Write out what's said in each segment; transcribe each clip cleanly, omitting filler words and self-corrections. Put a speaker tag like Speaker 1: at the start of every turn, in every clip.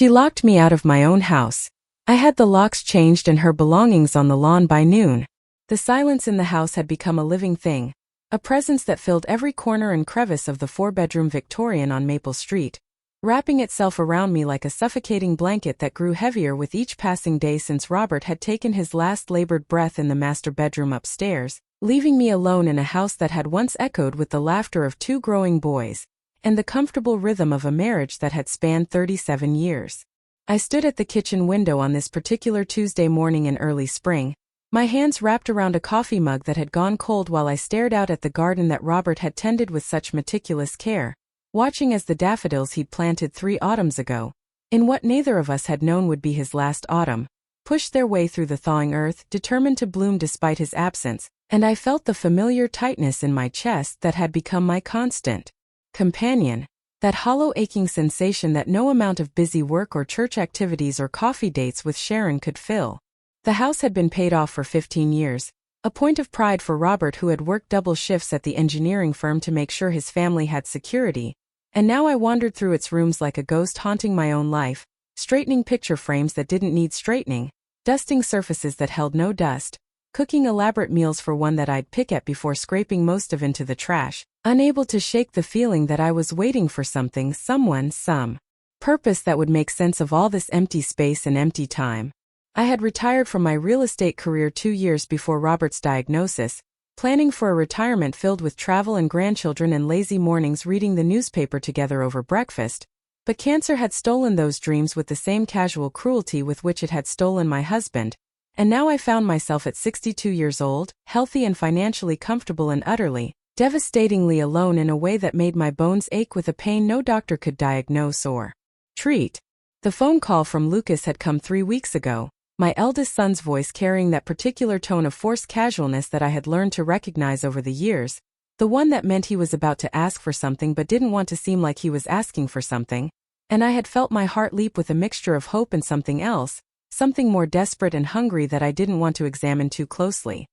Speaker 1: She locked me out of my own house. I had the locks changed and her belongings on the lawn by noon. The silence in the house had become a living thing, a presence that filled every corner and crevice of the four-bedroom Victorian on Maple Street, wrapping itself around me like a suffocating blanket that grew heavier with each passing day since Robert had taken his last labored breath in the master bedroom upstairs, leaving me alone in a house that had once echoed with the laughter of two growing boys, and the comfortable rhythm of a marriage that had spanned 37 years. I stood at the kitchen window on this particular Tuesday morning in early spring, my hands wrapped around a coffee mug that had gone cold while I stared out at the garden that Robert had tended with such meticulous care, watching as the daffodils he'd planted 3 autumns ago, in what neither of us had known would be his last autumn, pushed their way through the thawing earth, determined to bloom despite his absence, and I felt the familiar tightness in my chest that had become my constant companion, that hollow aching sensation that no amount of busy work or church activities or coffee dates with Sharon could fill. The house had been paid off for 15 years, a point of pride for Robert, who had worked double shifts at the engineering firm to make sure his family had security, and now I wandered through its rooms like a ghost haunting my own life, straightening picture frames that didn't need straightening, dusting surfaces that held no dust, cooking elaborate meals for one that I'd pick at before scraping most of into the trash, unable to shake the feeling that I was waiting for something, someone, some purpose that would make sense of all this empty space and empty time. I had retired from my real estate career 2 years before Robert's diagnosis, planning for a retirement filled with travel and grandchildren and lazy mornings reading the newspaper together over breakfast, but cancer had stolen those dreams with the same casual cruelty with which it had stolen my husband, and now I found myself at 62 years old, healthy and financially comfortable and utterly, devastatingly alone in a way that made my bones ache with a pain no doctor could diagnose or treat. The phone call from Lucas had come 3 weeks ago, my eldest son's voice carrying that particular tone of forced casualness that I had learned to recognize over the years, the one that meant he was about to ask for something but didn't want to seem like he was asking for something, and I had felt my heart leap with a mixture of hope and something else, something more desperate and hungry that I didn't want to examine too closely.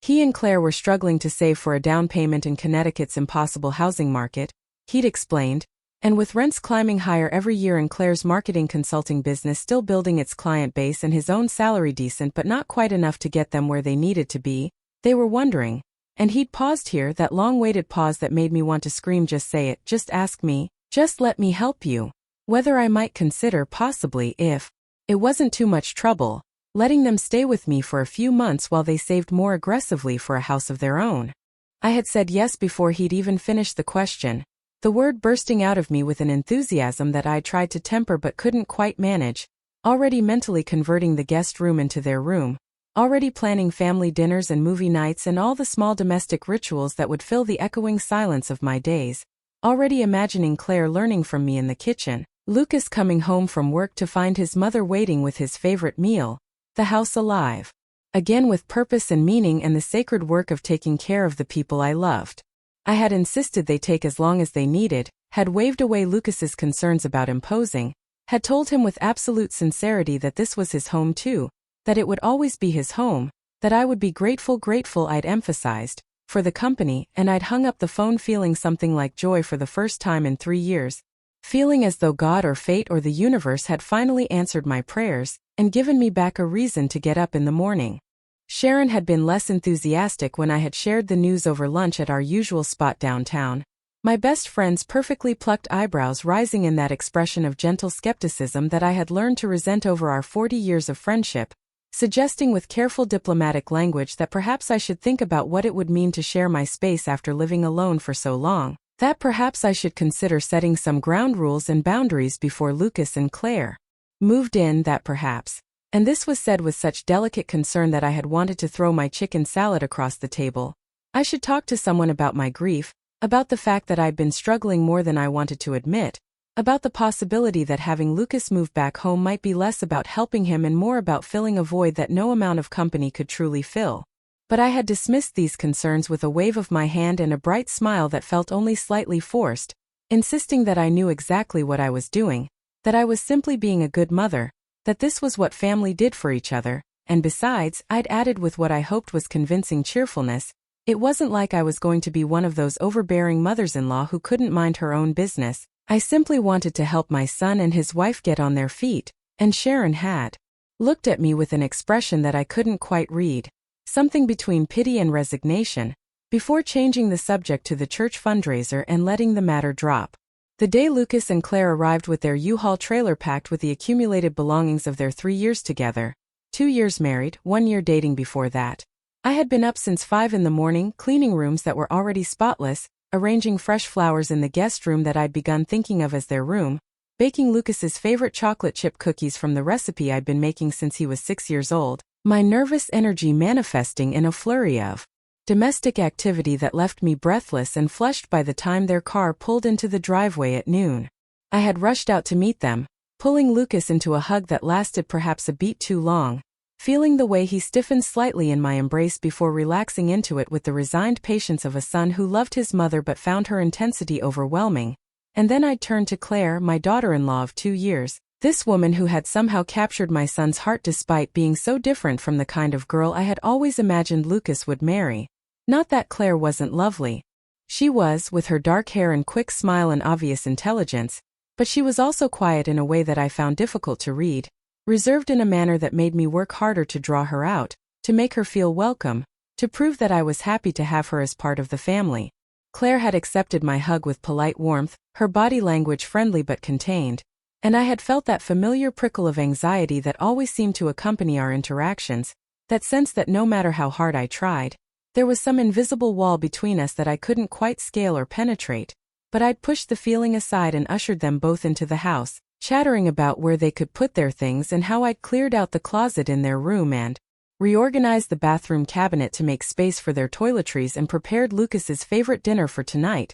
Speaker 1: He and Claire were struggling to save for a down payment in Connecticut's impossible housing market, he'd explained, and with rents climbing higher every year and Claire's marketing consulting business still building its client base and his own salary decent but not quite enough to get them where they needed to be, they were wondering, and he'd paused here, that long-waited pause that made me want to scream, just say it, just ask me, just let me help you, whether I might consider possibly, if it wasn't too much trouble, letting them stay with me for a few months while they saved more aggressively for a house of their own. I had said yes before he'd even finished the question, the word bursting out of me with an enthusiasm that I tried to temper but couldn't quite manage, already mentally converting the guest room into their room, already planning family dinners and movie nights and all the small domestic rituals that would fill the echoing silence of my days, already imagining Claire learning from me in the kitchen, Lucas coming home from work to find his mother waiting with his favorite meal, the house alive, again with purpose and meaning and the sacred work of taking care of the people I loved. I had insisted they take as long as they needed, had waved away Lucas's concerns about imposing, had told him with absolute sincerity that this was his home too, that it would always be his home, that I would be grateful I'd emphasized, for the company, and I'd hung up the phone feeling something like joy for the first time in 3 years, feeling as though God or fate or the universe had finally answered my prayers, and given me back a reason to get up in the morning. Sharon had been less enthusiastic when I had shared the news over lunch at our usual spot downtown, my best friend's perfectly plucked eyebrows rising in that expression of gentle skepticism that I had learned to resent over our 40 years of friendship, suggesting with careful diplomatic language that perhaps I should think about what it would mean to share my space after living alone for so long, that perhaps I should consider setting some ground rules and boundaries before Lucas and Claire moved in, that perhaps. And this was said with such delicate concern that I had wanted to throw my chicken salad across the table. I should talk to someone about my grief, about the fact that I'd been struggling more than I wanted to admit, about the possibility that having Lucas move back home might be less about helping him and more about filling a void that no amount of company could truly fill. But I had dismissed these concerns with a wave of my hand and a bright smile that felt only slightly forced, insisting that I knew exactly what I was doing, that I was simply being a good mother, that this was what family did for each other, and besides, I'd added with what I hoped was convincing cheerfulness, it wasn't like I was going to be one of those overbearing mothers-in-law who couldn't mind her own business. I simply wanted to help my son and his wife get on their feet, and Sharon had looked at me with an expression that I couldn't quite read, something between pity and resignation, before changing the subject to the church fundraiser and letting the matter drop. The day Lucas and Claire arrived with their U-Haul trailer packed with the accumulated belongings of their 3 years together, 2 years married, 1 year dating before that. I had been up since 5 in the morning, cleaning rooms that were already spotless, arranging fresh flowers in the guest room that I'd begun thinking of as their room, baking Lucas's favorite chocolate chip cookies from the recipe I'd been making since he was 6 years old, my nervous energy manifesting in a flurry of domestic activity that left me breathless and flushed by the time their car pulled into the driveway at noon. I had rushed out to meet them, pulling Lucas into a hug that lasted perhaps a beat too long, feeling the way he stiffened slightly in my embrace before relaxing into it with the resigned patience of a son who loved his mother but found her intensity overwhelming. And then I'd turned to Claire, my daughter-in-law of 2 years, this woman who had somehow captured my son's heart despite being so different from the kind of girl I had always imagined Lucas would marry. Not that Claire wasn't lovely. She was, with her dark hair and quick smile and obvious intelligence, but she was also quiet in a way that I found difficult to read, reserved in a manner that made me work harder to draw her out, to make her feel welcome, to prove that I was happy to have her as part of the family. Claire had accepted my hug with polite warmth, her body language friendly but contained, and I had felt that familiar prickle of anxiety that always seemed to accompany our interactions, that sense that no matter how hard I tried, there was some invisible wall between us that I couldn't quite scale or penetrate. But I'd pushed the feeling aside and ushered them both into the house, chattering about where they could put their things and how I'd cleared out the closet in their room and reorganized the bathroom cabinet to make space for their toiletries and prepared Lucas's favorite dinner for tonight,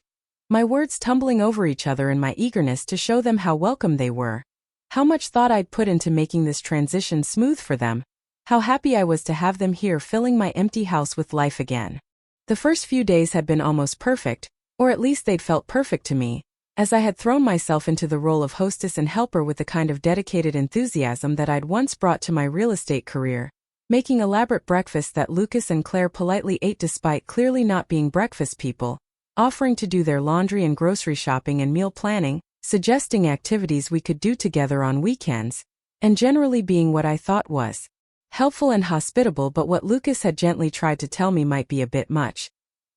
Speaker 1: my words tumbling over each other in my eagerness to show them how welcome they were, how much thought I'd put into making this transition smooth for them, how happy I was to have them here filling my empty house with life again. The first few days had been almost perfect, or at least they'd felt perfect to me, as I had thrown myself into the role of hostess and helper with the kind of dedicated enthusiasm that I'd once brought to my real estate career, making elaborate breakfasts that Lucas and Claire politely ate despite clearly not being breakfast people, offering to do their laundry and grocery shopping and meal planning, suggesting activities we could do together on weekends, and generally being what I thought was helpful and hospitable but what Lucas had gently tried to tell me might be a bit much.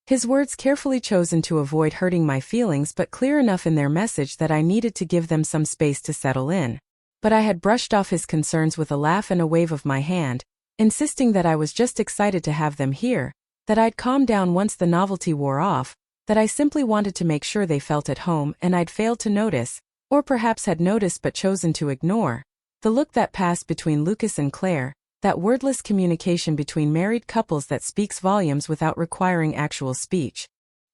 Speaker 1: His words carefully chosen to avoid hurting my feelings but clear enough in their message that I needed to give them some space to settle in. But I had brushed off his concerns with a laugh and a wave of my hand, insisting that I was just excited to have them here, that I'd calm down once the novelty wore off, that I simply wanted to make sure they felt at home and I'd failed to notice, or perhaps had noticed but chosen to ignore, the look that passed between Lucas and Claire, that wordless communication between married couples that speaks volumes without requiring actual speech.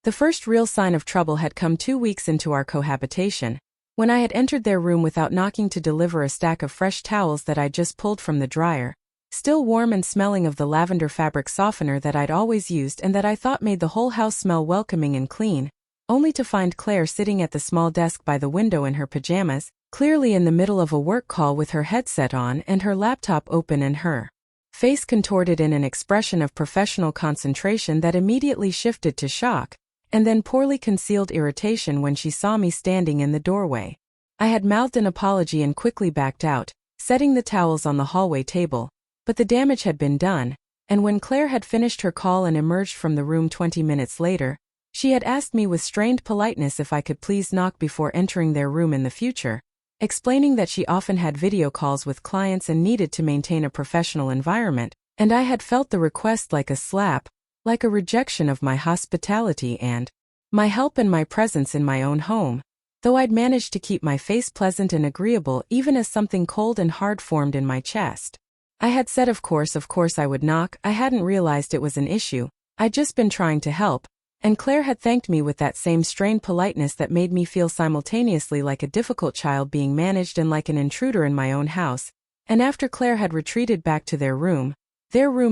Speaker 1: The first real sign of trouble had come 2 weeks into our cohabitation, when I had entered their room without knocking to deliver a stack of fresh towels that I'd just pulled from the dryer, still warm and smelling of the lavender fabric softener that I'd always used and that I thought made the whole house smell welcoming and clean, only to find Claire sitting at the small desk by the window in her pajamas, clearly in the middle of a work call with her headset on and her laptop open and her face contorted in an expression of professional concentration that immediately shifted to shock, and then poorly concealed irritation when she saw me standing in the doorway. I had mouthed an apology and quickly backed out, setting the towels on the hallway table, but the damage had been done, and when Claire had finished her call and emerged from the room 20 minutes later, she had asked me with strained politeness if I could please knock before entering their room in the future, explaining that she often had video calls with clients and needed to maintain a professional environment, and I had felt the request like a slap, like a rejection of my hospitality and my help and my presence in my own home, though I'd managed to keep my face pleasant and agreeable even as something cold and hard formed in my chest. I had said of course I would knock. I hadn't realized it was an issue, I'd just been trying to help, and Claire had thanked me with that same strained politeness that made me feel simultaneously like a difficult child being managed and like an intruder in my own house. And after Claire had retreated back to their room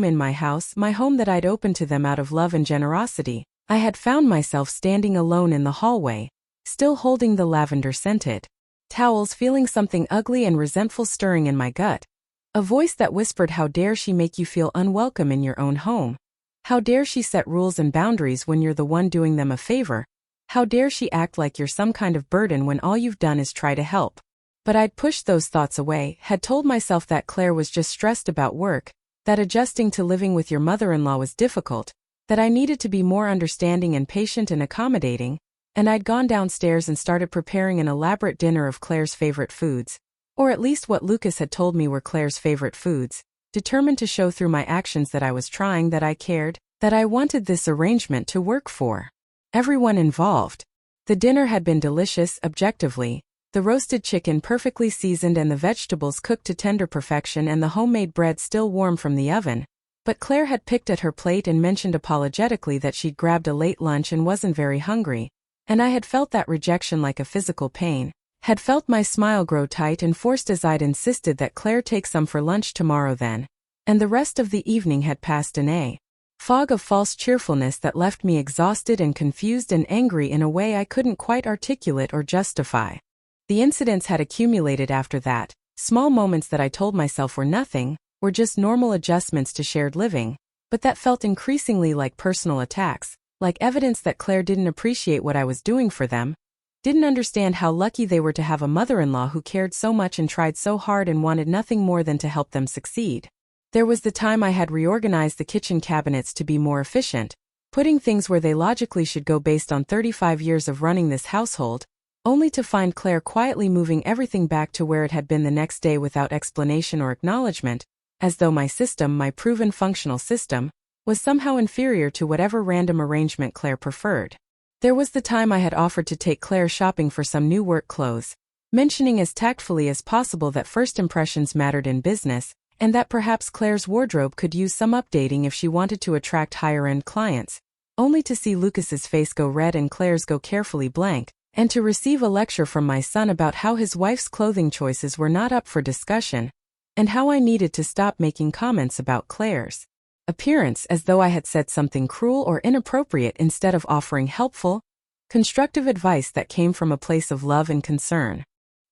Speaker 1: in my house, my home that I'd opened to them out of love and generosity, I had found myself standing alone in the hallway, still holding the lavender-scented towels, feeling something ugly and resentful stirring in my gut. A voice that whispered, "How dare she make you feel unwelcome in your own home? How dare she set rules and boundaries when you're the one doing them a favor? How dare she act like you're some kind of burden when all you've done is try to help. But I'd pushed those thoughts away, had told myself that Claire was just stressed about work, that adjusting to living with your mother-in-law was difficult, that I needed to be more understanding and patient and accommodating, and I'd gone downstairs and started preparing an elaborate dinner of Claire's favorite foods, or at least what Lucas had told me were Claire's favorite foods, determined to show through my actions that I was trying, that I cared, that I wanted this arrangement to work for everyone involved. The dinner had been delicious, objectively. The roasted chicken perfectly seasoned and the vegetables cooked to tender perfection and the homemade bread still warm from the oven. But Claire had picked at her plate and mentioned apologetically that she'd grabbed a late lunch and wasn't very hungry. And I had felt that rejection like a physical pain, had felt my smile grow tight and forced as I'd insisted that Claire take some for lunch tomorrow then. And the rest of the evening had passed in a fog of false cheerfulness that left me exhausted and confused and angry in a way I couldn't quite articulate or justify. The incidents had accumulated after that, small moments that I told myself were nothing, were just normal adjustments to shared living, but that felt increasingly like personal attacks, like evidence that Claire didn't appreciate what I was doing for them, didn't understand how lucky they were to have a mother-in-law who cared so much and tried so hard and wanted nothing more than to help them succeed. There was the time I had reorganized the kitchen cabinets to be more efficient, putting things where they logically should go based on 35 years of running this household, only to find Claire quietly moving everything back to where it had been the next day without explanation or acknowledgement, as though my system, my proven functional system, was somehow inferior to whatever random arrangement Claire preferred. There was the time I had offered to take Claire shopping for some new work clothes, mentioning as tactfully as possible that first impressions mattered in business, and that perhaps Claire's wardrobe could use some updating if she wanted to attract higher-end clients, only to see Lucas's face go red and Claire's go carefully blank, and to receive a lecture from my son about how his wife's clothing choices were not up for discussion, and how I needed to stop making comments about Claire's appearance as though I had said something cruel or inappropriate instead of offering helpful, constructive advice that came from a place of love and concern.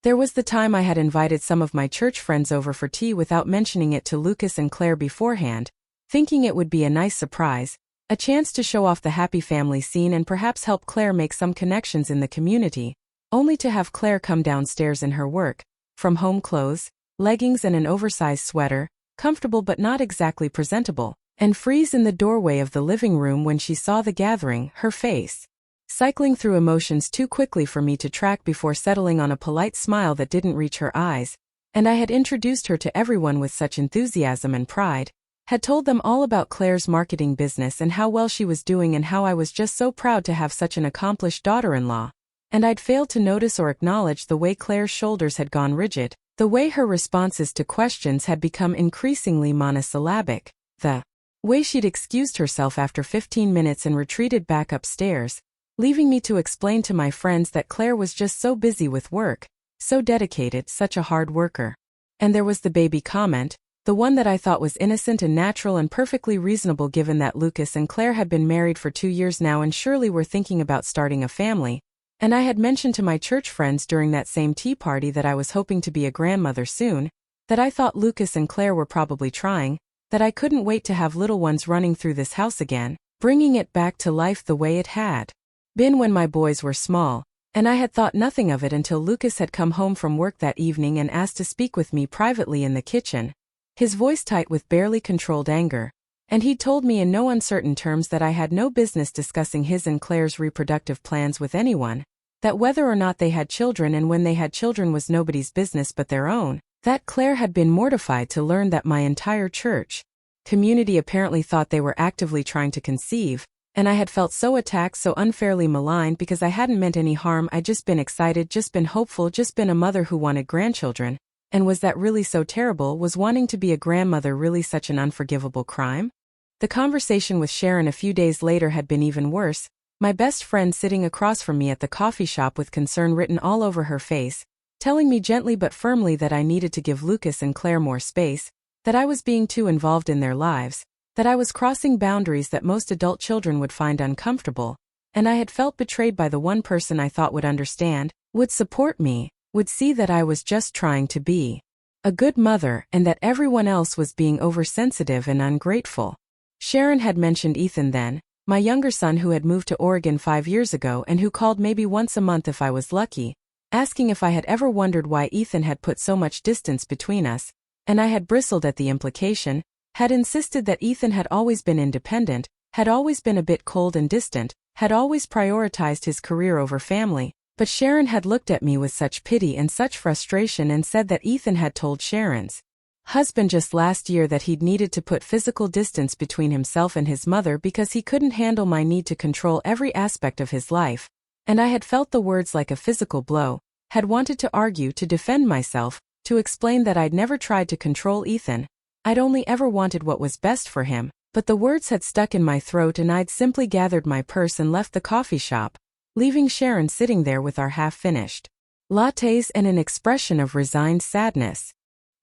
Speaker 1: There was the time I had invited some of my church friends over for tea without mentioning it to Lucas and Claire beforehand, thinking it would be a nice surprise, a chance to show off the happy family scene and perhaps help Claire make some connections in the community, only to have Claire come downstairs in her work, from home clothes, leggings and an oversized sweater, comfortable but not exactly presentable, and freeze in the doorway of the living room when she saw the gathering, her face cycling through emotions too quickly for me to track before settling on a polite smile that didn't reach her eyes, and I had introduced her to everyone with such enthusiasm and pride, had told them all about Claire's marketing business and how well she was doing and how I was just so proud to have such an accomplished daughter-in-law, and I'd failed to notice or acknowledge the way Claire's shoulders had gone rigid, the way her responses to questions had become increasingly monosyllabic, the way she'd excused herself after 15 minutes and retreated back upstairs, leaving me to explain to my friends that Claire was just so busy with work, so dedicated, such a hard worker. And there was the baby comment, the one that I thought was innocent and natural and perfectly reasonable given that Lucas and Claire had been married for 2 years now and surely were thinking about starting a family, and I had mentioned to my church friends during that same tea party that I was hoping to be a grandmother soon, that I thought Lucas and Claire were probably trying, that I couldn't wait to have little ones running through this house again, bringing it back to life the way it had been when my boys were small, and I had thought nothing of it until Lucas had come home from work that evening and asked to speak with me privately in the kitchen, his voice tight with barely controlled anger, and he'd told me in no uncertain terms that I had no business discussing his and Claire's reproductive plans with anyone, that whether or not they had children and when they had children was nobody's business but their own, that Claire had been mortified to learn that my entire church community apparently thought they were actively trying to conceive, and I had felt so attacked, so unfairly maligned because I hadn't meant any harm. I'd just been excited, just been hopeful, just been a mother who wanted grandchildren, and was that really so terrible? Was wanting to be a grandmother really such an unforgivable crime? The conversation with Sharon a few days later had been even worse, my best friend sitting across from me at the coffee shop with concern written all over her face, telling me gently but firmly that I needed to give Lucas and Claire more space, that I was being too involved in their lives, that I was crossing boundaries that most adult children would find uncomfortable, and I had felt betrayed by the one person I thought would understand, would support me, would see that I was just trying to be a good mother and that everyone else was being oversensitive and ungrateful. Sharon had mentioned Ethan then, my younger son who had moved to Oregon 5 years ago and who called maybe once a month if I was lucky, asking if I had ever wondered why Ethan had put so much distance between us, and I had bristled at the implication, had insisted that Ethan had always been independent, had always been a bit cold and distant, had always prioritized his career over family, but Sharon had looked at me with such pity and such frustration and said that Ethan had told Sharon's husband just last year that he'd needed to put physical distance between himself and his mother because he couldn't handle my need to control every aspect of his life, and I had felt the words like a physical blow, had wanted to argue, to defend myself, to explain that I'd never tried to control Ethan, I'd only ever wanted what was best for him, but the words had stuck in my throat and I'd simply gathered my purse and left the coffee shop, leaving Sharon sitting there with our half-finished lattes and an expression of resigned sadness.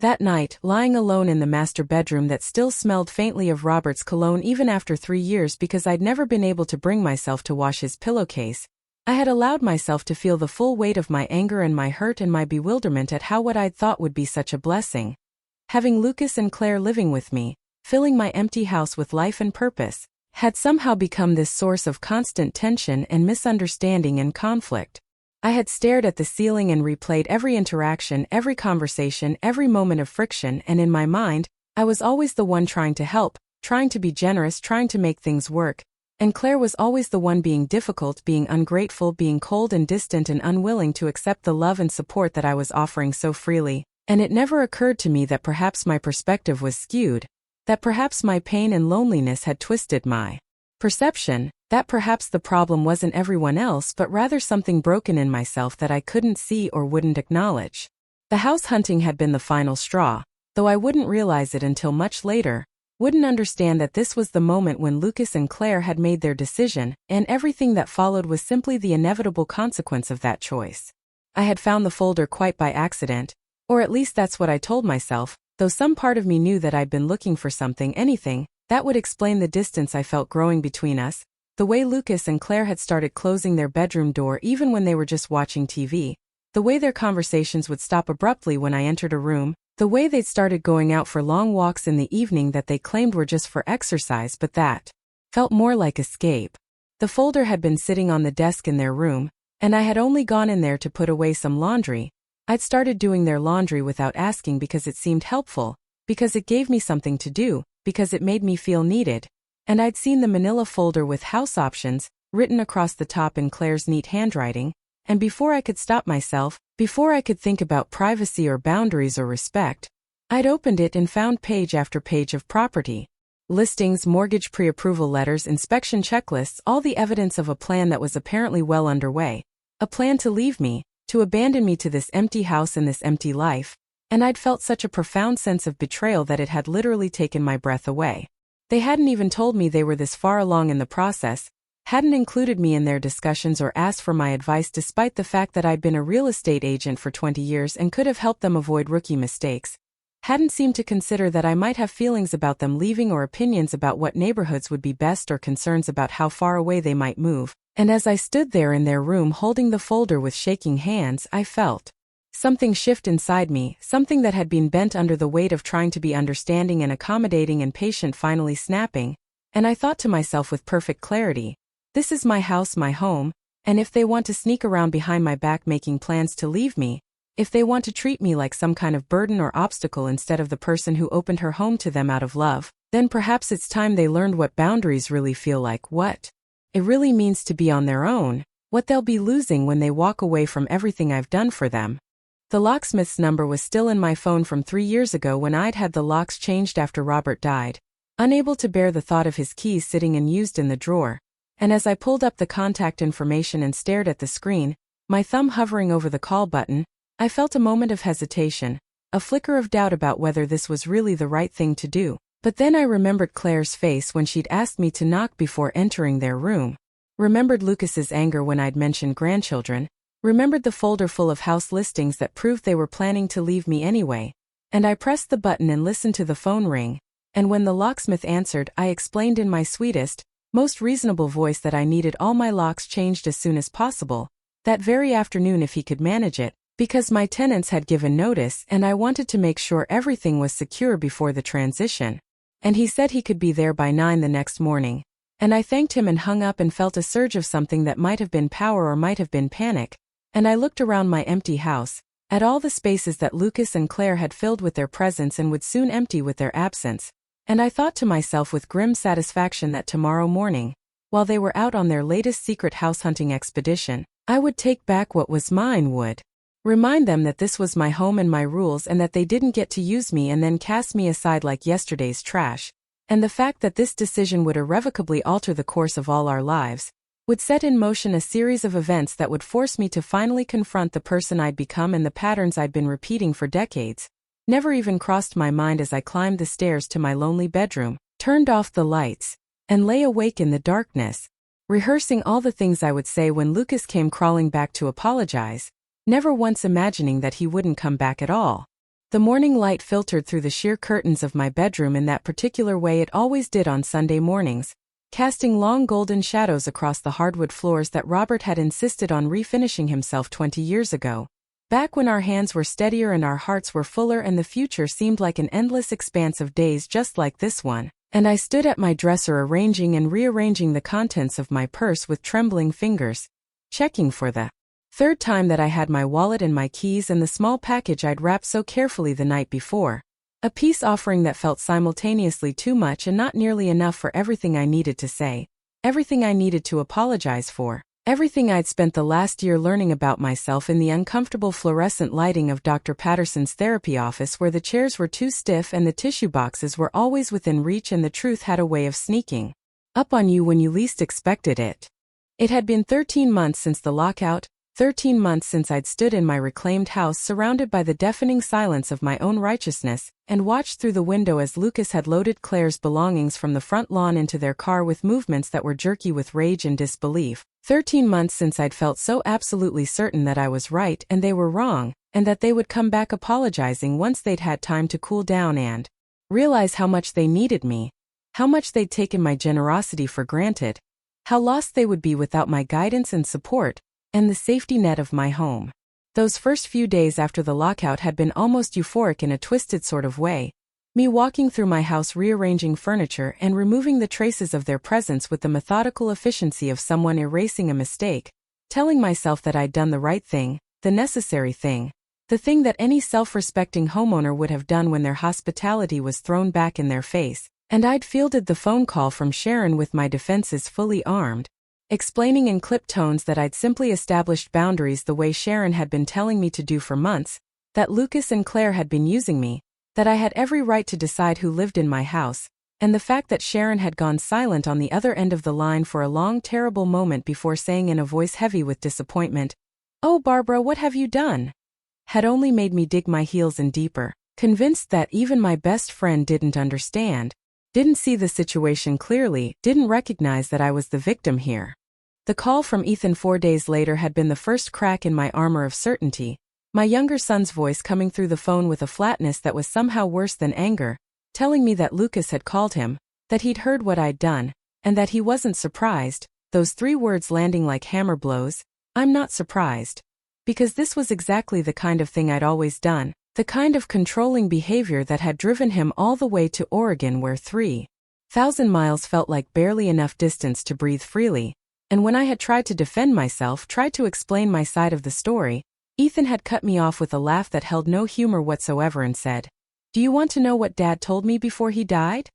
Speaker 1: That night, lying alone in the master bedroom that still smelled faintly of Robert's cologne even after 3 years because I'd never been able to bring myself to wash his pillowcase, I had allowed myself to feel the full weight of my anger and my hurt and my bewilderment at how what I'd thought would be such a blessing, having Lucas and Claire living with me, filling my empty house with life and purpose, had somehow become this source of constant tension and misunderstanding and conflict. I had stared at the ceiling and replayed every interaction, every conversation, every moment of friction, and in my mind, I was always the one trying to help, trying to be generous, trying to make things work, and Claire was always the one being difficult, being ungrateful, being cold and distant and unwilling to accept the love and support that I was offering so freely, and it never occurred to me that perhaps my perspective was skewed, that perhaps my pain and loneliness had twisted my perception, that perhaps the problem wasn't everyone else but rather something broken in myself that I couldn't see or wouldn't acknowledge. The house hunting had been the final straw, though I wouldn't realize it until much later, wouldn't understand that this was the moment when Lucas and Claire had made their decision, and everything that followed was simply the inevitable consequence of that choice. I had found the folder quite by accident, or at least that's what I told myself, though some part of me knew that I'd been looking for something, anything, that would explain the distance I felt growing between us, the way Lucas and Claire had started closing their bedroom door even when they were just watching TV, the way their conversations would stop abruptly when I entered a room, the way they'd started going out for long walks in the evening that they claimed were just for exercise but that felt more like escape. The folder had been sitting on the desk in their room, and I had only gone in there to put away some laundry. I'd started doing their laundry without asking because it seemed helpful, because it gave me something to do, because it made me feel needed, and I'd seen the manila folder with house options, written across the top in Claire's neat handwriting, and before I could stop myself, before I could think about privacy or boundaries or respect, I'd opened it and found page after page of property listings, mortgage pre-approval letters, inspection checklists, all the evidence of a plan that was apparently well underway, a plan to leave me, to abandon me to this empty house and this empty life, and I'd felt such a profound sense of betrayal that it had literally taken my breath away. They hadn't even told me they were this far along in the process, hadn't included me in their discussions or asked for my advice despite the fact that I'd been a real estate agent for 20 years and could have helped them avoid rookie mistakes, hadn't seemed to consider that I might have feelings about them leaving or opinions about what neighborhoods would be best or concerns about how far away they might move, and as I stood there in their room holding the folder with shaking hands, I felt something shift inside me, something that had been bent under the weight of trying to be understanding and accommodating and patient finally snapping, and I thought to myself with perfect clarity, this is my house, my home, and if they want to sneak around behind my back making plans to leave me, if they want to treat me like some kind of burden or obstacle instead of the person who opened her home to them out of love, then perhaps it's time they learned what boundaries really feel like, what it really means to be on their own, what they'll be losing when they walk away from everything I've done for them. The locksmith's number was still in my phone from 3 years ago when I'd had the locks changed after Robert died, unable to bear the thought of his keys sitting unused in the drawer, and as I pulled up the contact information and stared at the screen, my thumb hovering over the call button, I felt a moment of hesitation, a flicker of doubt about whether this was really the right thing to do, but then I remembered Claire's face when she'd asked me to knock before entering their room, remembered Lucas's anger when I'd mentioned grandchildren, remembered the folder full of house listings that proved they were planning to leave me anyway, and I pressed the button and listened to the phone ring, and when the locksmith answered, I explained in my sweetest, most reasonable voice that I needed all my locks changed as soon as possible, that very afternoon if he could manage it, because my tenants had given notice and I wanted to make sure everything was secure before the transition. And he said he could be there by 9 the next morning. And I thanked him and hung up and felt a surge of something that might have been power or might have been panic. And I looked around my empty house, at all the spaces that Lucas and Claire had filled with their presence and would soon empty with their absence. And I thought to myself with grim satisfaction that tomorrow morning, while they were out on their latest secret house hunting expedition, I would take back what was mine, would remind them that this was my home and my rules and that they didn't get to use me and then cast me aside like yesterday's trash. And the fact that this decision would irrevocably alter the course of all our lives, would set in motion a series of events that would force me to finally confront the person I'd become and the patterns I'd been repeating for decades, never even crossed my mind as I climbed the stairs to my lonely bedroom, turned off the lights, and lay awake in the darkness, rehearsing all the things I would say when Lucas came crawling back to apologize, never once imagining that he wouldn't come back at all. The morning light filtered through the sheer curtains of my bedroom in that particular way it always did on Sunday mornings, casting long golden shadows across the hardwood floors that Robert had insisted on refinishing himself 20 years ago. Back when our hands were steadier and our hearts were fuller and the future seemed like an endless expanse of days just like this one, and I stood at my dresser arranging and rearranging the contents of my purse with trembling fingers, checking for the third time that I had my wallet and my keys and the small package I'd wrapped so carefully the night before. A peace offering that felt simultaneously too much and not nearly enough for everything I needed to say, everything I needed to apologize for, everything I'd spent the last year learning about myself in the uncomfortable fluorescent lighting of Dr. Patterson's therapy office where the chairs were too stiff and the tissue boxes were always within reach and the truth had a way of sneaking up on you when you least expected it. It had been 13 months since the lockout, 13 months since I'd stood in my reclaimed house surrounded by the deafening silence of my own righteousness, and watched through the window as Lucas had loaded Claire's belongings from the front lawn into their car with movements that were jerky with rage and disbelief. 13 months since I'd felt so absolutely certain that I was right and they were wrong, and that they would come back apologizing once they'd had time to cool down and realize how much they needed me, how much they'd taken my generosity for granted, how lost they would be without my guidance and support, and the safety net of my home. Those first few days after the lockout had been almost euphoric in a twisted sort of way, me walking through my house rearranging furniture and removing the traces of their presence with the methodical efficiency of someone erasing a mistake, telling myself that I'd done the right thing, the necessary thing, the thing that any self-respecting homeowner would have done when their hospitality was thrown back in their face, and I'd fielded the phone call from Sharon with my defenses fully armed, explaining in clipped tones that I'd simply established boundaries the way Sharon had been telling me to do for months, that Lucas and Claire had been using me, that I had every right to decide who lived in my house, and the fact that Sharon had gone silent on the other end of the line for a long terrible moment before saying in a voice heavy with disappointment, "Oh Barbara, what have you done?" had only made me dig my heels in deeper, convinced that even my best friend didn't understand, didn't see the situation clearly, didn't recognize that I was the victim here. The call from Ethan 4 days later had been the first crack in my armor of certainty, my younger son's voice coming through the phone with a flatness that was somehow worse than anger, telling me that Lucas had called him, that he'd heard what I'd done, and that he wasn't surprised, those 3 words landing like hammer blows. I'm not surprised. Because this was exactly the kind of thing I'd always done, the kind of controlling behavior that had driven him all the way to Oregon where 3,000 miles felt like barely enough distance to breathe freely, and when I had tried to defend myself, tried to explain my side of the story, Ethan had cut me off with a laugh that held no humor whatsoever and said, "Do you want to know what Dad told me before he died?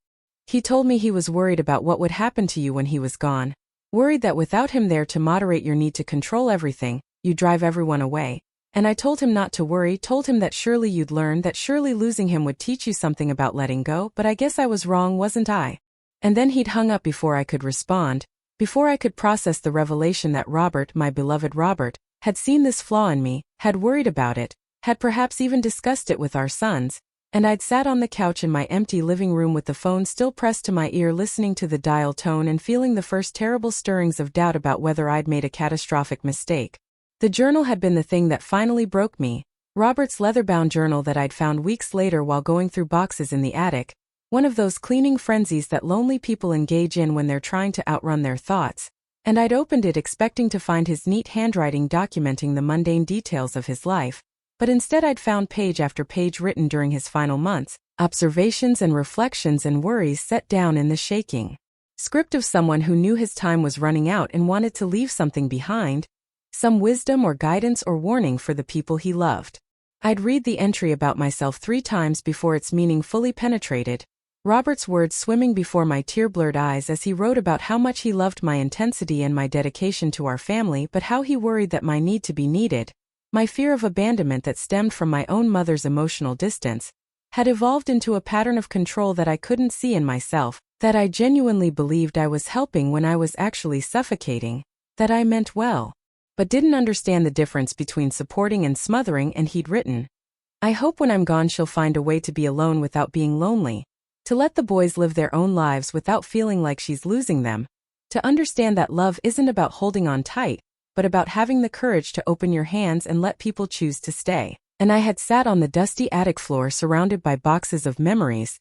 Speaker 1: He told me he was worried about what would happen to you when he was gone, worried that without him there to moderate your need to control everything, you'd drive everyone away. And I told him not to worry, told him that surely you'd learn, that surely losing him would teach you something about letting go, but I guess I was wrong, wasn't I?" And then he'd hung up before I could respond, before I could process the revelation that Robert, my beloved Robert, had seen this flaw in me, had worried about it, had perhaps even discussed it with our sons, and I'd sat on the couch in my empty living room with the phone still pressed to my ear listening to the dial tone and feeling the first terrible stirrings of doubt about whether I'd made a catastrophic mistake. The journal had been the thing that finally broke me, Robert's leather-bound journal that I'd found weeks later while going through boxes in the attic, one of those cleaning frenzies that lonely people engage in when they're trying to outrun their thoughts, and I'd opened it expecting to find his neat handwriting documenting the mundane details of his life, but instead I'd found page after page written during his final months, observations and reflections and worries set down in the shaking Script of someone who knew his time was running out and wanted to leave something behind. Some wisdom or guidance or warning for the people he loved. I'd read the entry about myself 3 times before its meaning fully penetrated. Robert's words swimming before my tear-blurred eyes as he wrote about how much he loved my intensity and my dedication to our family, but how he worried that my need to be needed, my fear of abandonment that stemmed from my own mother's emotional distance, had evolved into a pattern of control that I couldn't see in myself, that I genuinely believed I was helping when I was actually suffocating, that I meant well, but didn't understand the difference between supporting and smothering. And he'd written, I hope when I'm gone she'll find a way to be alone without being lonely, to let the boys live their own lives without feeling like she's losing them, to understand that love isn't about holding on tight, but about having the courage to open your hands and let people choose to stay. And I had sat on the dusty attic floor surrounded by boxes of memories,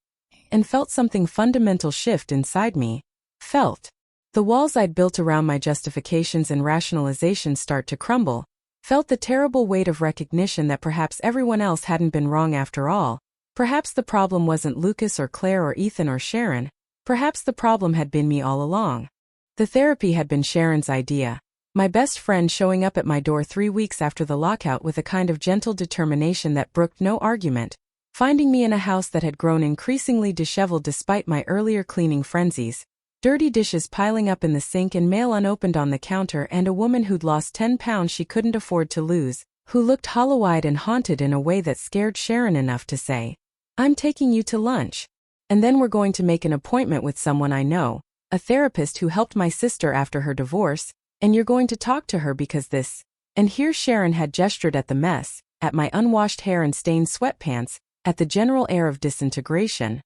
Speaker 1: and felt something fundamental shift inside me. Felt the walls I'd built around my justifications and rationalizations start to crumble. Felt the terrible weight of recognition that perhaps everyone else hadn't been wrong after all. Perhaps the problem wasn't Lucas or Claire or Ethan or Sharon. Perhaps the problem had been me all along. The therapy had been Sharon's idea. My best friend showing up at my door 3 weeks after the lockout with a kind of gentle determination that brooked no argument. Finding me in a house that had grown increasingly disheveled despite my earlier cleaning frenzies. Dirty dishes piling up in the sink and mail unopened on the counter, and a woman who'd lost 10 pounds she couldn't afford to lose, who looked hollow-eyed and haunted in a way that scared Sharon enough to say, I'm taking you to lunch. And then we're going to make an appointment with someone I know, a therapist who helped my sister after her divorce, and you're going to talk to her because this. And here Sharon had gestured at the mess, at my unwashed hair and stained sweatpants, at the general air of disintegration.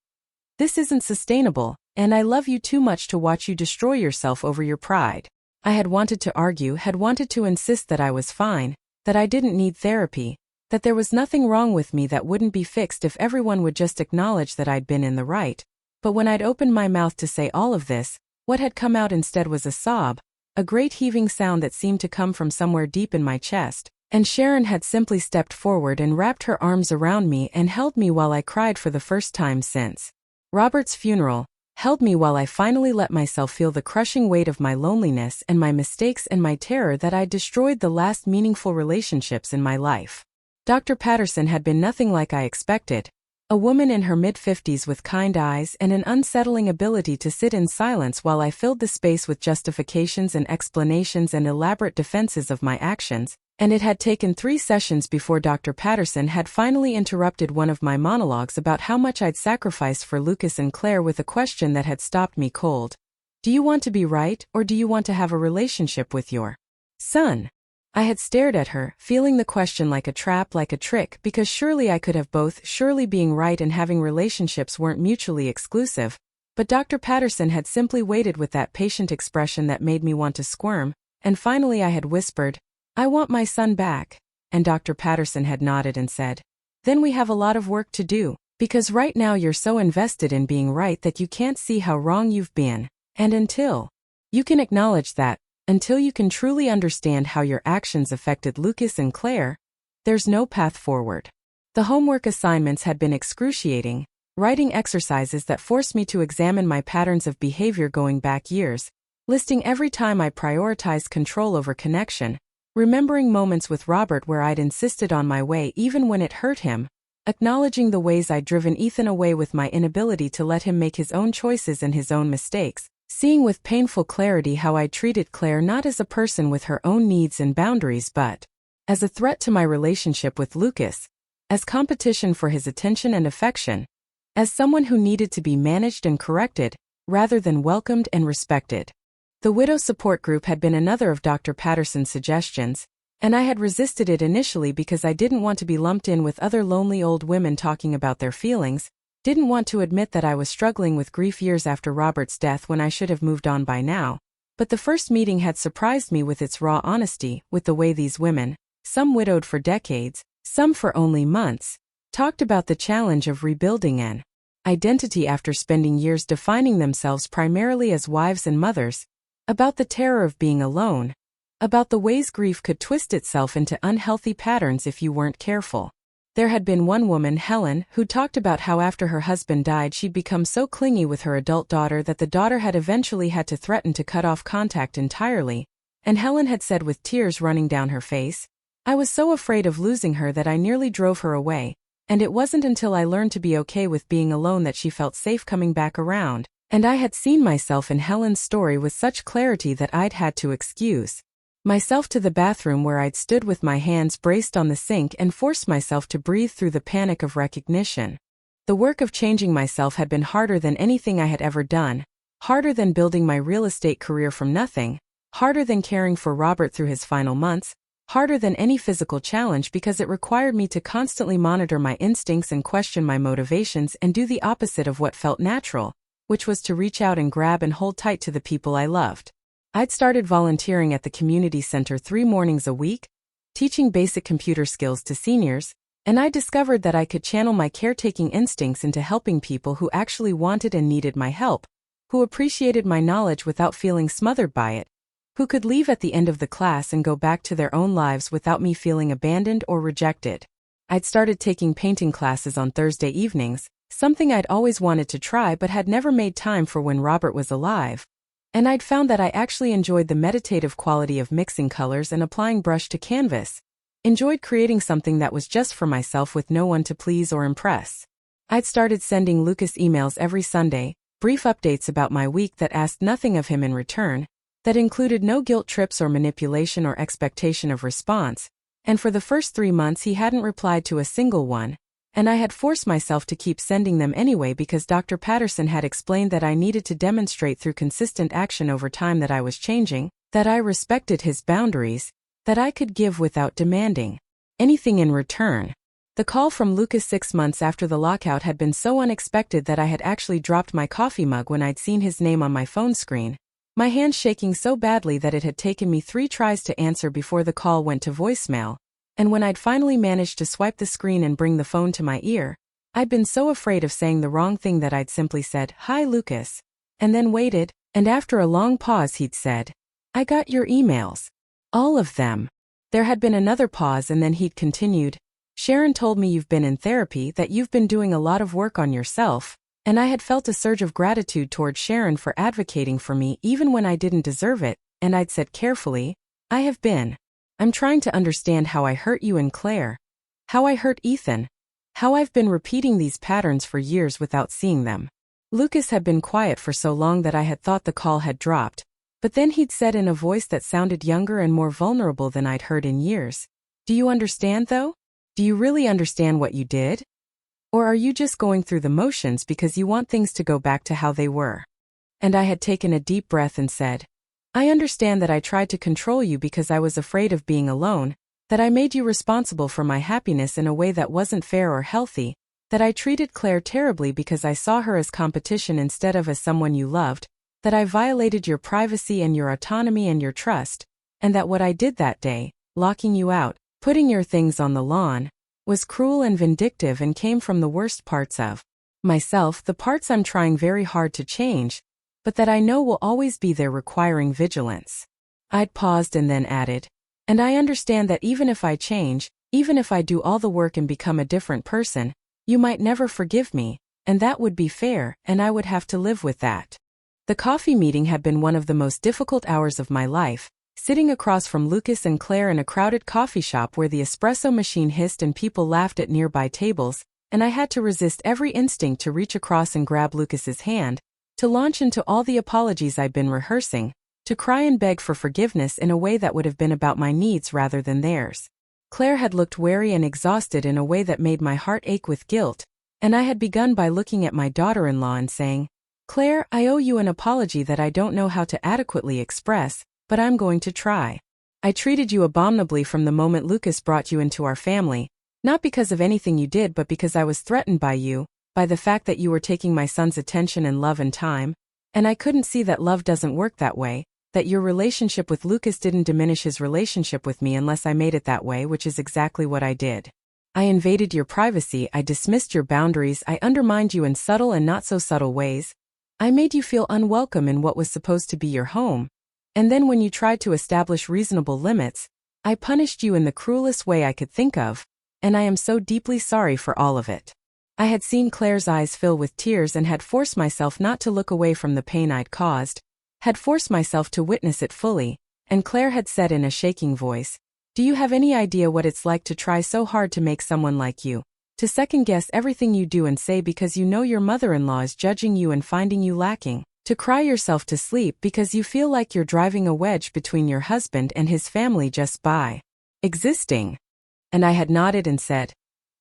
Speaker 1: This isn't sustainable, and I love you too much to watch you destroy yourself over your pride. I had wanted to argue, had wanted to insist that I was fine, that I didn't need therapy, that there was nothing wrong with me that wouldn't be fixed if everyone would just acknowledge that I'd been in the right. But when I'd opened my mouth to say all of this, what had come out instead was a sob, a great heaving sound that seemed to come from somewhere deep in my chest, and Sharon had simply stepped forward and wrapped her arms around me and held me while I cried for the first time since Robert's funeral, held me while I finally let myself feel the crushing weight of my loneliness and my mistakes and my terror that I'd destroyed the last meaningful relationships in my life. Dr. Patterson had been nothing like I expected. A woman in her mid-50s with kind eyes and an unsettling ability to sit in silence while I filled the space with justifications and explanations and elaborate defenses of my actions, and it had taken 3 sessions before Dr. Patterson had finally interrupted one of my monologues about how much I'd sacrificed for Lucas and Claire with a question that had stopped me cold. Do you want to be right, or do you want to have a relationship with your son? I had stared at her, feeling the question like a trap, like a trick, because surely I could have both. Surely being right and having relationships weren't mutually exclusive. But Dr. Patterson had simply waited with that patient expression that made me want to squirm, and finally I had whispered, I want my son back, and Dr. Patterson had nodded and said, then we have a lot of work to do, because right now you're so invested in being right that you can't see how wrong you've been, and until you can acknowledge that, until you can truly understand how your actions affected Lucas and Claire, there's no path forward. The homework assignments had been excruciating, writing exercises that forced me to examine my patterns of behavior going back years, listing every time I prioritized control over connection, remembering moments with Robert where I'd insisted on my way even when it hurt him, acknowledging the ways I'd driven Ethan away with my inability to let him make his own choices and his own mistakes, seeing with painful clarity how I treated Claire not as a person with her own needs and boundaries but as a threat to my relationship with Lucas, as competition for his attention and affection, as someone who needed to be managed and corrected, rather than welcomed and respected. The widow support group had been another of Dr. Patterson's suggestions, and I had resisted it initially because I didn't want to be lumped in with other lonely old women talking about their feelings, didn't want to admit that I was struggling with grief years after Robert's death when I should have moved on by now. But the first meeting had surprised me with its raw honesty, with the way these women, some widowed for decades, some for only months, talked about the challenge of rebuilding an identity after spending years defining themselves primarily as wives and mothers, about the terror of being alone, about the ways grief could twist itself into unhealthy patterns if you weren't careful. There had been one woman, Helen, who talked about how after her husband died she'd become so clingy with her adult daughter that the daughter had eventually had to threaten to cut off contact entirely, and Helen had said with tears running down her face, "I was so afraid of losing her that I nearly drove her away, and it wasn't until I learned to be okay with being alone that she felt safe coming back around." And I had seen myself in Helen's story with such clarity that I'd had to excuse myself to the bathroom where I'd stood with my hands braced on the sink and forced myself to breathe through the panic of recognition. The work of changing myself had been harder than anything I had ever done, harder than building my real estate career from nothing, harder than caring for Robert through his final months, harder than any physical challenge because it required me to constantly monitor my instincts and question my motivations and do the opposite of what felt natural, which was to reach out and grab and hold tight to the people I loved. I'd started volunteering at the community center 3 mornings a week, teaching basic computer skills to seniors, and I discovered that I could channel my caretaking instincts into helping people who actually wanted and needed my help, who appreciated my knowledge without feeling smothered by it, who could leave at the end of the class and go back to their own lives without me feeling abandoned or rejected. I'd started taking painting classes on Thursday evenings, something I'd always wanted to try but had never made time for when Robert was alive. And I'd found that I actually enjoyed the meditative quality of mixing colors and applying brush to canvas, enjoyed creating something that was just for myself with no one to please or impress. I'd started sending Lucas emails every Sunday, brief updates about my week that asked nothing of him in return, that included no guilt trips or manipulation or expectation of response, and for the first 3 months he hadn't replied to a single one, and I had forced myself to keep sending them anyway because Dr. Patterson had explained that I needed to demonstrate through consistent action over time that I was changing, that I respected his boundaries, that I could give without demanding anything in return. The call from Lucas 6 months after the lockout had been so unexpected that I had actually dropped my coffee mug when I'd seen his name on my phone screen, my hands shaking so badly that it had taken me 3 tries to answer before the call went to voicemail. And when I'd finally managed to swipe the screen and bring the phone to my ear, I'd been so afraid of saying the wrong thing that I'd simply said, "Hi, Lucas," and then waited, and after a long pause he'd said, "I got your emails. All of them." There had been another pause and then he'd continued, "Sharon told me you've been in therapy, that you've been doing a lot of work on yourself," and I had felt a surge of gratitude toward Sharon for advocating for me even when I didn't deserve it, and I'd said carefully, "I have been. I'm trying to understand how I hurt you and Claire. How I hurt Ethan. How I've been repeating these patterns for years without seeing them." Lucas had been quiet for so long that I had thought the call had dropped, but then he'd said in a voice that sounded younger and more vulnerable than I'd heard in years, "Do you understand though? Do you really understand what you did? Or are you just going through the motions because you want things to go back to how they were?" And I had taken a deep breath and said, "I understand that I tried to control you because I was afraid of being alone, that I made you responsible for my happiness in a way that wasn't fair or healthy, that I treated Claire terribly because I saw her as competition instead of as someone you loved, that I violated your privacy and your autonomy and your trust, and that what I did that day, locking you out, putting your things on the lawn, was cruel and vindictive and came from the worst parts of myself, the parts I'm trying very hard to change, but that I know will always be there requiring vigilance." I'd paused and then added, "And I understand that even if I change, even if I do all the work and become a different person, you might never forgive me, and that would be fair, and I would have to live with that." The coffee meeting had been one of the most difficult hours of my life, sitting across from Lucas and Claire in a crowded coffee shop where the espresso machine hissed and people laughed at nearby tables, and I had to resist every instinct to reach across and grab Lucas's hand, to launch into all the apologies I'd been rehearsing, to cry and beg for forgiveness in a way that would have been about my needs rather than theirs. Claire had looked weary and exhausted in a way that made my heart ache with guilt, and I had begun by looking at my daughter-in-law and saying, "Claire, I owe you an apology that I don't know how to adequately express, but I'm going to try. I treated you abominably from the moment Lucas brought you into our family, not because of anything you did but because I was threatened by you, by the fact that you were taking my son's attention and love and time, and I couldn't see that love doesn't work that way, that your relationship with Lucas didn't diminish his relationship with me unless I made it that way, which is exactly what I did. I invaded your privacy, I dismissed your boundaries, I undermined you in subtle and not so subtle ways. I made you feel unwelcome in what was supposed to be your home. And then when you tried to establish reasonable limits, I punished you in the cruelest way I could think of, and I am so deeply sorry for all of it. I had seen Claire's eyes fill with tears and had forced myself not to look away from the pain I'd caused, had forced myself to witness it fully, and Claire had said in a shaking voice, "Do you have any idea what it's like to try so hard to make someone like you, to second-guess everything you do and say because you know your mother-in-law is judging you and finding you lacking, to cry yourself to sleep because you feel like you're driving a wedge between your husband and his family just by existing?" And I had nodded and said,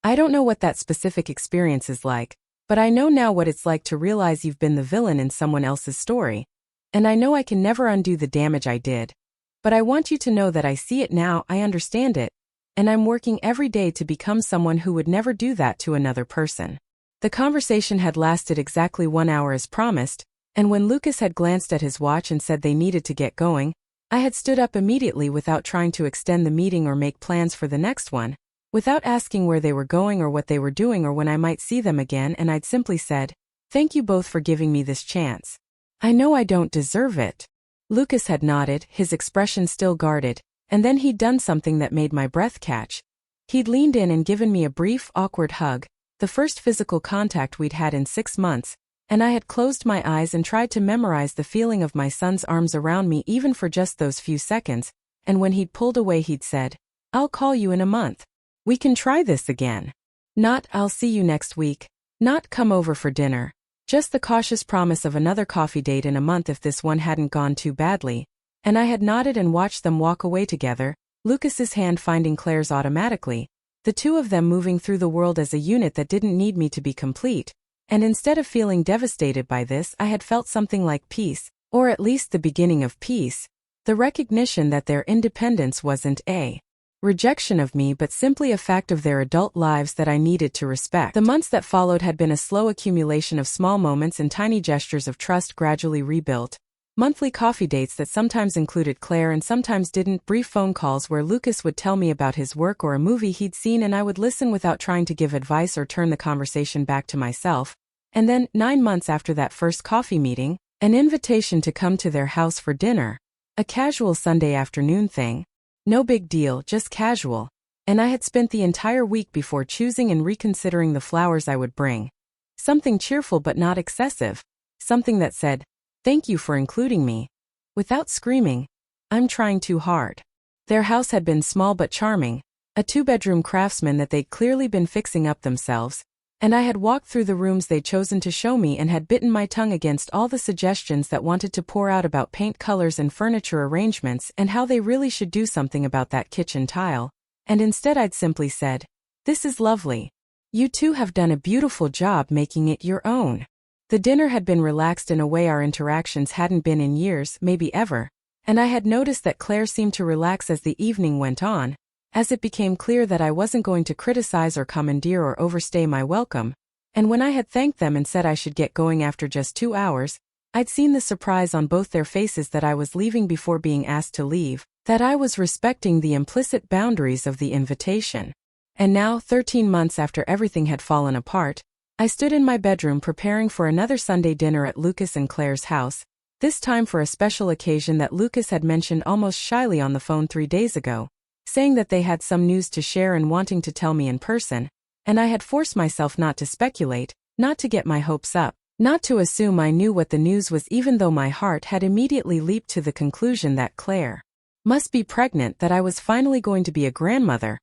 Speaker 1: "I don't know what that specific experience is like, but I know now what it's like to realize you've been the villain in someone else's story. And I know I can never undo the damage I did. But I want you to know that I see it now, I understand it, and I'm working every day to become someone who would never do that to another person." The conversation had lasted exactly 1 hour as promised, and when Lucas had glanced at his watch and said they needed to get going, I had stood up immediately without trying to extend the meeting or make plans for the next one, without asking where they were going or what they were doing or when I might see them again, and I'd simply said, "Thank you both for giving me this chance. I know I don't deserve it." Lucas had nodded, his expression still guarded, and then he'd done something that made my breath catch. He'd leaned in and given me a brief, awkward hug, the first physical contact we'd had in 6 months, and I had closed my eyes and tried to memorize the feeling of my son's arms around me even for just those few seconds, and when he'd pulled away he'd said, "I'll call you in a month. We can try this again." Not, "I'll see you next week." Not, "Come over for dinner." Just the cautious promise of another coffee date in a month if this one hadn't gone too badly. And I had nodded and watched them walk away together, Lucas's hand finding Claire's automatically, the two of them moving through the world as a unit that didn't need me to be complete. And instead of feeling devastated by this, I had felt something like peace, or at least the beginning of peace, the recognition that their independence wasn't a rejection of me but simply a fact of their adult lives that I needed to respect. The months that followed had been a slow accumulation of small moments and tiny gestures of trust gradually rebuilt. Monthly coffee dates that sometimes included Claire and sometimes didn't, brief phone calls where Lucas would tell me about his work or a movie he'd seen and I would listen without trying to give advice or turn the conversation back to myself. And then, 9 months after that first coffee meeting, an invitation to come to their house for dinner. A casual Sunday afternoon thing. No big deal, just casual. And I had spent the entire week before choosing and reconsidering the flowers I would bring. Something cheerful but not excessive. Something that said, "Thank you for including me." Without screaming, "I'm trying too hard." Their house had been small but charming, a 2-bedroom craftsman that they'd clearly been fixing up themselves, and I had walked through the rooms they'd chosen to show me and had bitten my tongue against all the suggestions that wanted to pour out about paint colors and furniture arrangements and how they really should do something about that kitchen tile, and instead I'd simply said, "This is lovely. You two have done a beautiful job making it your own." The dinner had been relaxed in a way our interactions hadn't been in years, maybe ever, and I had noticed that Claire seemed to relax as the evening went on, as it became clear that I wasn't going to criticize or commandeer or overstay my welcome, and when I had thanked them and said I should get going after just 2 hours, I'd seen the surprise on both their faces that I was leaving before being asked to leave, that I was respecting the implicit boundaries of the invitation. And now, 13 months after everything had fallen apart, I stood in my bedroom preparing for another Sunday dinner at Lucas and Claire's house, this time for a special occasion that Lucas had mentioned almost shyly on the phone 3 days ago, saying that they had some news to share and wanting to tell me in person, and I had forced myself not to speculate, not to get my hopes up, not to assume I knew what the news was even though my heart had immediately leaped to the conclusion that Claire must be pregnant, that I was finally going to be a grandmother,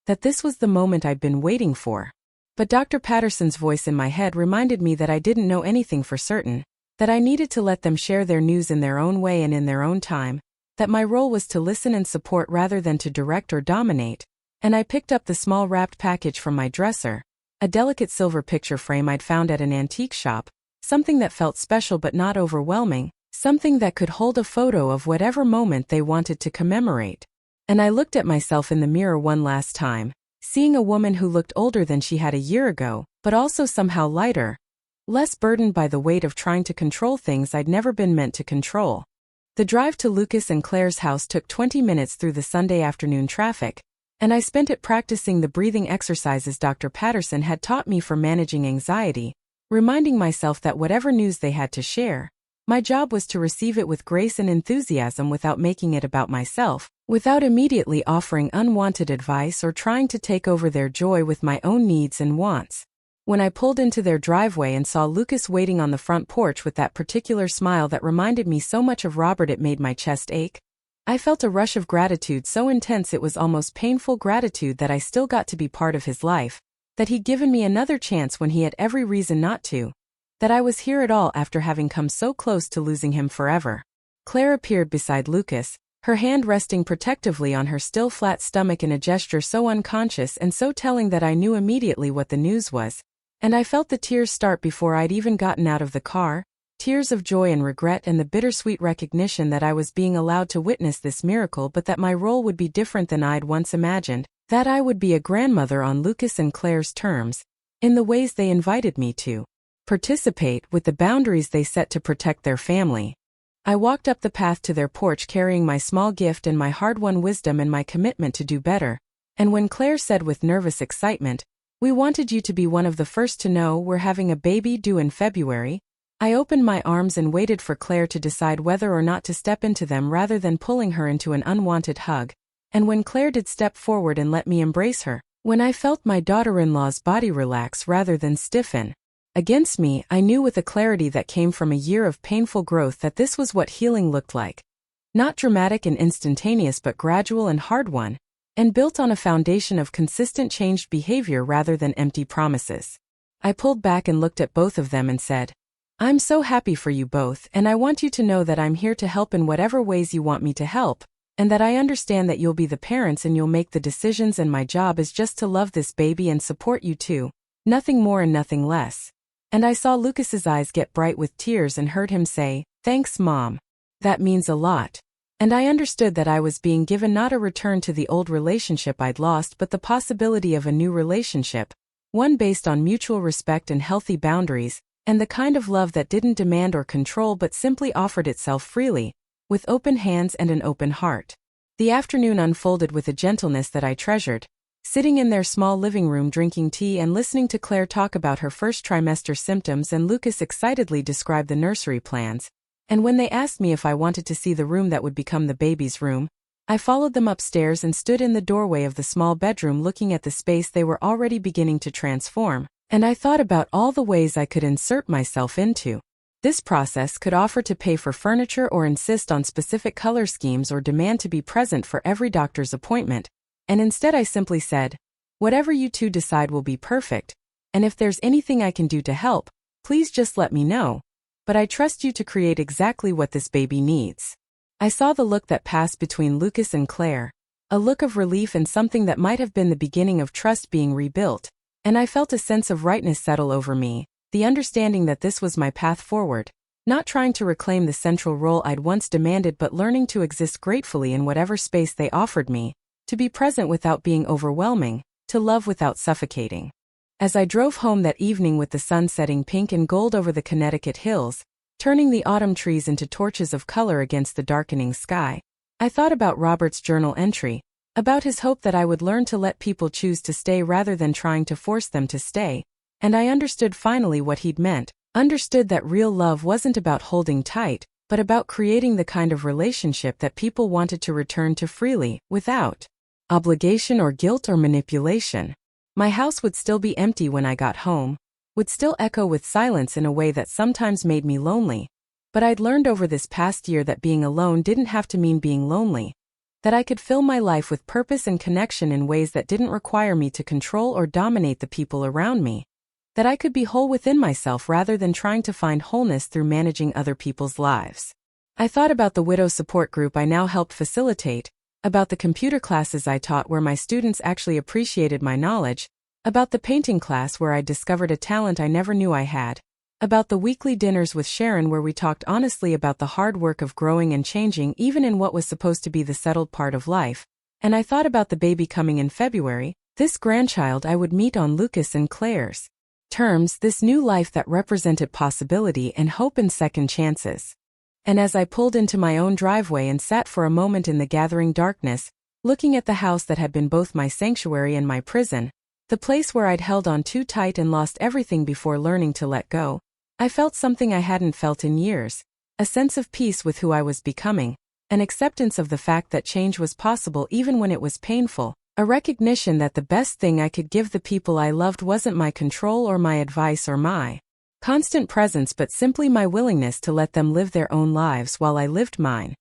Speaker 1: that this was the moment I'd been waiting for. But Dr. Patterson's voice in my head reminded me that I didn't know anything for certain, that I needed to let them share their news in their own way and in their own time, that my role was to listen and support rather than to direct or dominate, and I picked up the small wrapped package from my dresser, a delicate silver picture frame I'd found at an antique shop, something that felt special but not overwhelming, something that could hold a photo of whatever moment they wanted to commemorate. And I looked at myself in the mirror one last time, seeing a woman who looked older than she had a year ago, but also somehow lighter, less burdened by the weight of trying to control things I'd never been meant to control. The drive to Lucas and Claire's house took 20 minutes through the Sunday afternoon traffic, and I spent it practicing the breathing exercises Dr. Patterson had taught me for managing anxiety, reminding myself that whatever news they had to share, My job was to receive it with grace and enthusiasm without making it about myself, without immediately offering unwanted advice or trying to take over their joy with my own needs and wants. When I pulled into their driveway and saw Lucas waiting on the front porch with that particular smile that reminded me so much of Robert, it made my chest ache. I felt a rush of gratitude so intense it was almost painful gratitude that I still got to be part of his life, that he'd given me another chance when he had every reason not to, that I was here at all after having come so close to losing him forever. Claire appeared beside Lucas, her hand resting protectively on her still flat stomach in a gesture so unconscious and so telling that I knew immediately what the news was. And I felt the tears start before I'd even gotten out of the car, tears of joy and regret and the bittersweet recognition that I was being allowed to witness this miracle, but that my role would be different than I'd once imagined, that I would be a grandmother on Lucas and Claire's terms, in the ways they invited me to participate, with the boundaries they set to protect their family. I walked up the path to their porch carrying my small gift and my hard-won wisdom and my commitment to do better, and when Claire said with nervous excitement, "We wanted you to be one of the first to know we're having a baby due in February," I opened my arms and waited for Claire to decide whether or not to step into them rather than pulling her into an unwanted hug. And when Claire did step forward and let me embrace her, when I felt my daughter-in-law's body relax rather than stiffen against me, I knew with a clarity that came from a year of painful growth that this was what healing looked like. Not dramatic and instantaneous but gradual and hard one, and built on a foundation of consistent changed behavior rather than empty promises. I pulled back and looked at both of them and said, "I'm so happy for you both, and I want you to know that I'm here to help in whatever ways you want me to help, and that I understand that you'll be the parents and you'll make the decisions, and my job is just to love this baby and support you too, nothing more and nothing less." And I saw Lucas's eyes get bright with tears and heard him say, "Thanks, Mom. That means a lot." And I understood that I was being given not a return to the old relationship I'd lost but the possibility of a new relationship, one based on mutual respect and healthy boundaries, and the kind of love that didn't demand or control but simply offered itself freely, with open hands and an open heart. The afternoon unfolded with a gentleness that I treasured, sitting in their small living room drinking tea and listening to Claire talk about her first trimester symptoms and Lucas excitedly describe the nursery plans. And when they asked me if I wanted to see the room that would become the baby's room, I followed them upstairs and stood in the doorway of the small bedroom looking at the space they were already beginning to transform, and I thought about all the ways I could insert myself into this process, could offer to pay for furniture or insist on specific color schemes or demand to be present for every doctor's appointment, and instead I simply said, "Whatever you two decide will be perfect, and if there's anything I can do to help, please just let me know. But I trust you to create exactly what this baby needs." I saw the look that passed between Lucas and Claire, a look of relief and something that might have been the beginning of trust being rebuilt, and I felt a sense of rightness settle over me, the understanding that this was my path forward, not trying to reclaim the central role I'd once demanded but learning to exist gratefully in whatever space they offered me, to be present without being overwhelming, to love without suffocating. As I drove home that evening with the sun setting pink and gold over the Connecticut hills, turning the autumn trees into torches of color against the darkening sky, I thought about Robert's journal entry, about his hope that I would learn to let people choose to stay rather than trying to force them to stay, and I understood finally what he'd meant, understood that real love wasn't about holding tight, but about creating the kind of relationship that people wanted to return to freely, without obligation or guilt or manipulation. My house would still be empty when I got home, would still echo with silence in a way that sometimes made me lonely, but I'd learned over this past year that being alone didn't have to mean being lonely, that I could fill my life with purpose and connection in ways that didn't require me to control or dominate the people around me, that I could be whole within myself rather than trying to find wholeness through managing other people's lives. I thought about the widow support group I now helped facilitate, about the computer classes I taught where my students actually appreciated my knowledge, about the painting class where I discovered a talent I never knew I had, about the weekly dinners with Sharon where we talked honestly about the hard work of growing and changing even in what was supposed to be the settled part of life, and I thought about the baby coming in February, this grandchild I would meet on Lucas and Claire's terms, this new life that represented possibility and hope and second chances. And as I pulled into my own driveway and sat for a moment in the gathering darkness, looking at the house that had been both my sanctuary and my prison, the place where I'd held on too tight and lost everything before learning to let go, I felt something I hadn't felt in years, a sense of peace with who I was becoming, an acceptance of the fact that change was possible even when it was painful, a recognition that the best thing I could give the people I loved wasn't my control or my advice or my constant presence but simply my willingness to let them live their own lives while I lived mine,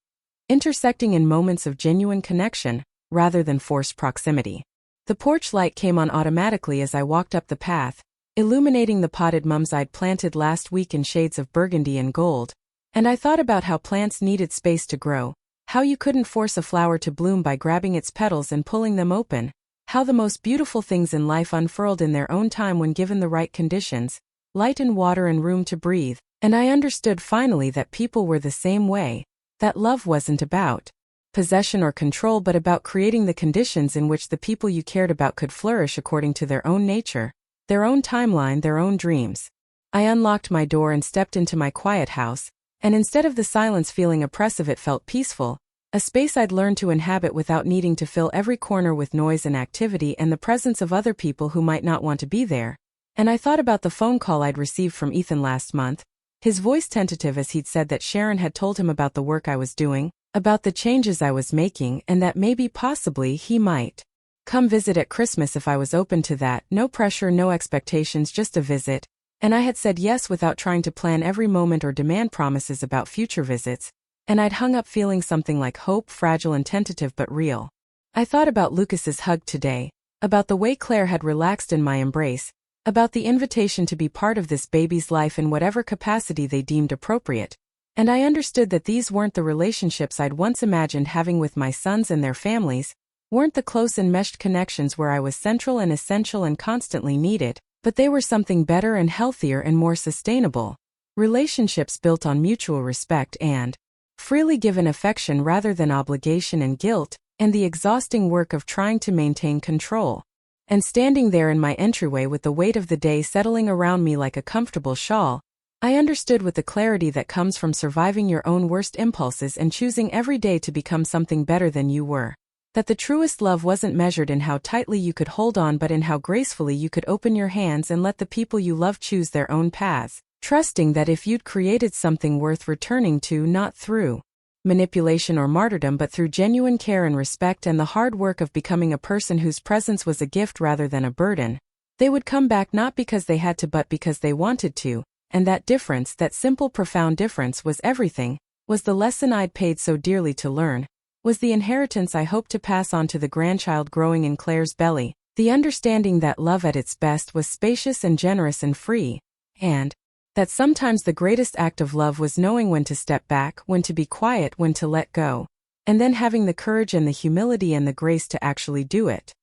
Speaker 1: intersecting in moments of genuine connection, rather than forced proximity. The porch light came on automatically as I walked up the path, illuminating the potted mums I'd planted last week in shades of burgundy and gold, and I thought about how plants needed space to grow, how you couldn't force a flower to bloom by grabbing its petals and pulling them open, how the most beautiful things in life unfurled in their own time when given the right conditions, light and water and room to breathe, and I understood finally that people were the same way, that love wasn't about possession or control but about creating the conditions in which the people you cared about could flourish according to their own nature, their own timeline, their own dreams. I unlocked my door and stepped into my quiet house, and instead of the silence feeling oppressive it felt peaceful, a space I'd learned to inhabit without needing to fill every corner with noise and activity and the presence of other people who might not want to be there. And I thought about the phone call I'd received from Ethan last month, his voice tentative as he'd said that Sharon had told him about the work I was doing, about the changes I was making, and that maybe possibly he might come visit at Christmas if I was open to that. No pressure, no expectations, just a visit. And I had said yes without trying to plan every moment or demand promises about future visits, and I'd hung up feeling something like hope, fragile and tentative but real. I thought about Lucas's hug today, about the way Claire had relaxed in my embrace, about the invitation to be part of this baby's life in whatever capacity they deemed appropriate, and I understood that these weren't the relationships I'd once imagined having with my sons and their families, weren't the close and meshed connections where I was central and essential and constantly needed, but they were something better and healthier and more sustainable. Relationships built on mutual respect and freely given affection rather than obligation and guilt, and the exhausting work of trying to maintain control. And standing there in my entryway with the weight of the day settling around me like a comfortable shawl, I understood with the clarity that comes from surviving your own worst impulses and choosing every day to become something better than you were, that the truest love wasn't measured in how tightly you could hold on but in how gracefully you could open your hands and let the people you love choose their own paths, trusting that if you'd created something worth returning to not through manipulation or martyrdom but through genuine care and respect and the hard work of becoming a person whose presence was a gift rather than a burden, they would come back not because they had to but because they wanted to. And that difference, that simple profound difference was everything, was the lesson I'd paid so dearly to learn, was the inheritance I hoped to pass on to the grandchild growing in Claire's belly, the understanding that love at its best was spacious and generous and free, and that sometimes the greatest act of love was knowing when to step back, when to be quiet, when to let go, and then having the courage and the humility and the grace to actually do it.